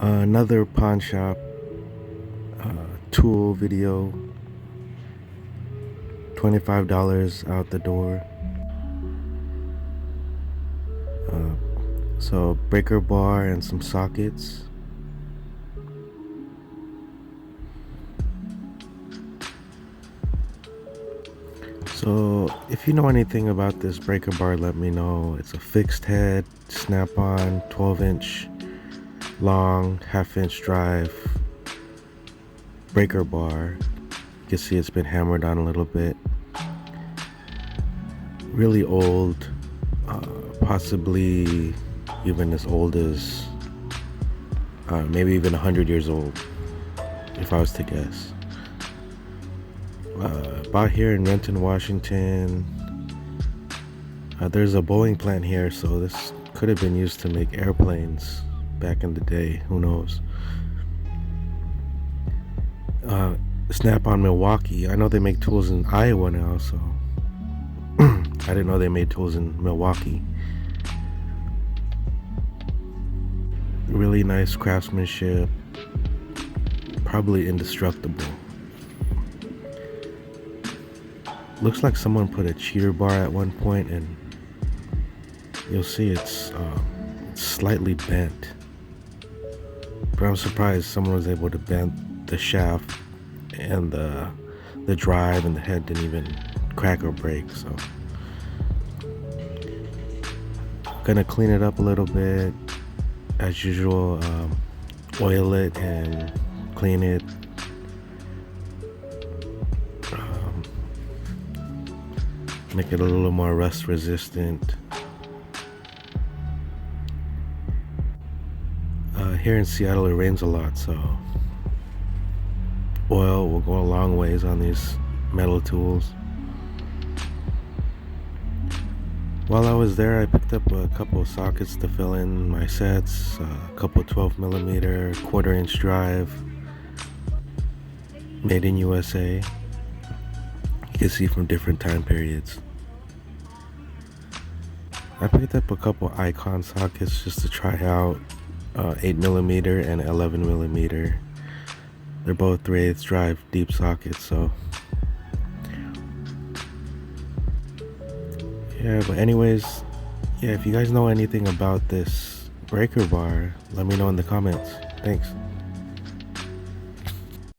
Another pawn shop tool video, $25 out the door. So breaker bar and some sockets. So if you know anything about this breaker bar, let me know. It's a fixed head, snap-on, 12-inch long, half-inch drive breaker bar. You can see it's been hammered on a little bit. Really old, possibly even as old as maybe even 100 years old, if I was to guess. Bought here in Renton, Washington. There's a Boeing plant here, so this could have been used to make airplanes back in the day. Who knows? Snap-on Milwaukee. I know they make tools in Iowa now, so I didn't know they made tools in Milwaukee. Really nice craftsmanship. Probably indestructible. Looks like someone put a cheater bar at one point, and you'll see it's slightly bent. But I'm surprised someone was able to bend the shaft, and the drive and the head didn't even crack or break. So gonna clean it up a little bit as usual. Oil it and clean it. Make it a little more rust resistant. Here in Seattle it rains a lot, so oil will go a long ways on these metal tools. While I was there, I picked up a couple of sockets to fill in my sets, a couple 12mm 1/4-inch drive, made in USA. You can see from different time periods. I picked up a couple icon sockets just to try out, 8mm and 11mm. They're both 3/8 drive deep sockets, so yeah. But anyways, yeah, if you guys know anything about this breaker bar, let me know in the comments. Thanks.